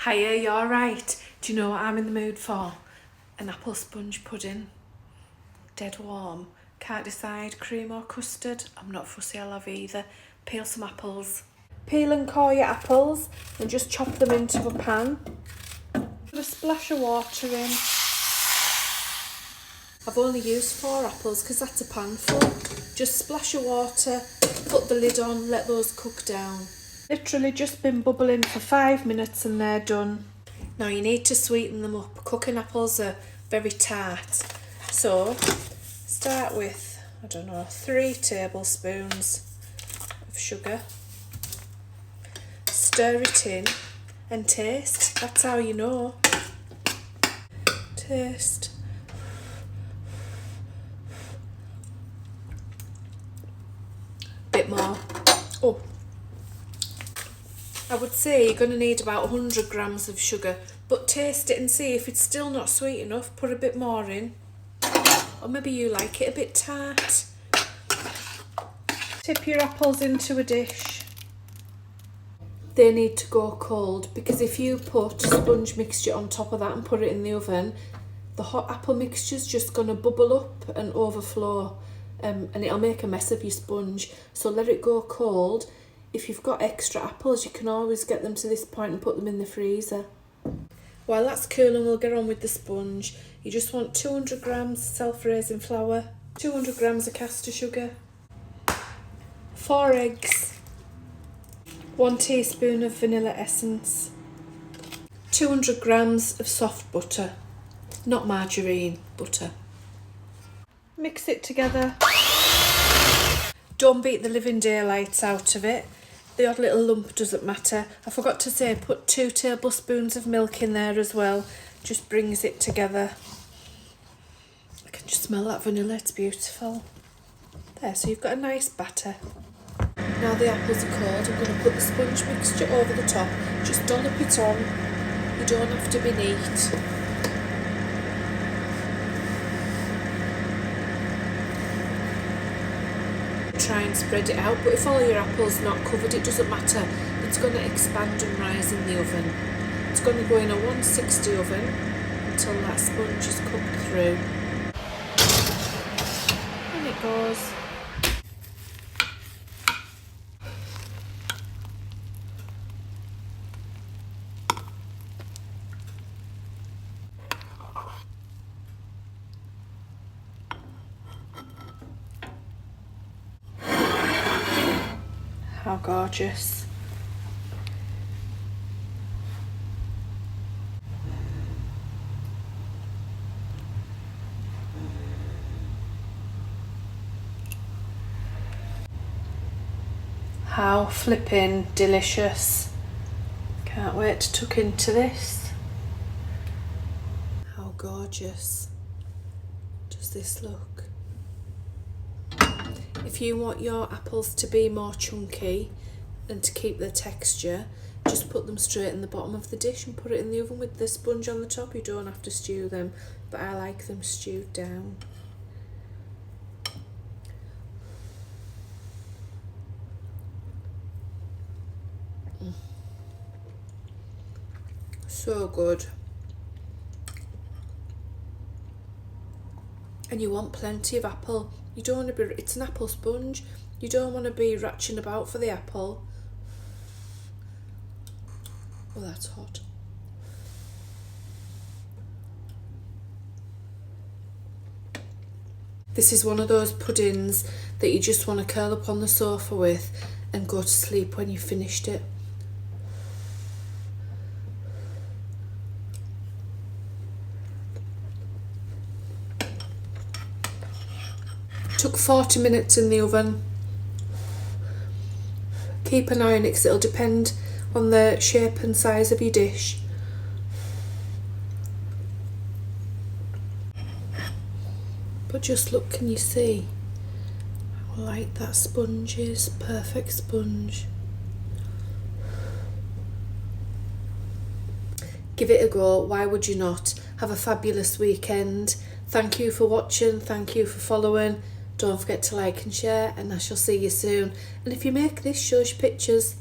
Hiya, you alright? Do you know what I'm in the mood for? An apple sponge pudding. Dead warm. Can't decide, cream or custard. I'm not fussy, I'll have either. Peel some apples. Peel and core your apples and just chop them into a pan. Put a splash of water in. I've only used 4 apples because that's a pan full. Just splash of water, put the lid on, let those cook down. Literally just been bubbling for 5 minutes and they're done. Now you need to sweeten them up. Cooking apples are very tart. So start with, 3 tablespoons of sugar. Stir it in and taste. That's how you know. Taste. Bit more. Oh. I would say you're going to need about 100 grams of sugar, but taste it and see if it's still not sweet enough, put a bit more in. Or maybe you like it a bit tart. Tip your apples into a dish. They need to go cold because if you put sponge mixture on top of that and put it in the oven, the hot apple mixture's just going to bubble up and overflow, and it'll make a mess of your sponge. So let it go cold. If you've got extra apples, you can always get them to this point and put them in the freezer. While that's cooling, we'll get on with the sponge. You just want 200 grams self-raising flour, 200 grams of caster sugar, 4 eggs, 1 teaspoon of vanilla essence, 200 grams of soft butter, not margarine, butter. Mix it together. Don't beat the living daylights out of it. The odd little lump doesn't matter. I forgot to say, put 2 tablespoons of milk in there as well. Just brings it together. I can just smell that vanilla, it's beautiful. There, so you've got a nice batter. Now the apples are cold, I'm going to put the sponge mixture over the top. Just dollop it on. You don't have to be neat. Try and spread it out, but if all your apples not covered, it doesn't matter. It's going to expand and rise in the oven. It's going to go in a 160 oven until that sponge is cooked through. And it goes. How gorgeous. How flippin' delicious. Can't wait to tuck into this. How gorgeous does this look? If you want your apples to be more chunky and to keep the texture, just put them straight in the bottom of the dish and put it in the oven with the sponge on the top. You don't have to stew them, but I like them stewed down. So good. And you want plenty of apple. You don't want to be, it's an apple sponge. You don't want to be ratching about for the apple. Oh, that's hot. This is one of those puddings that you just want to curl up on the sofa with and go to sleep when you've finished it. Took 40 minutes in the oven. Keep an eye on it because it'll depend on the shape and size of your dish. But just look, can you see how light that sponge is? Perfect sponge. Give it a go, why would you not? Have a fabulous weekend. Thank you for watching, thank you for following. Don't forget to like and share, and I shall see you soon. And if you make this, show us your pictures.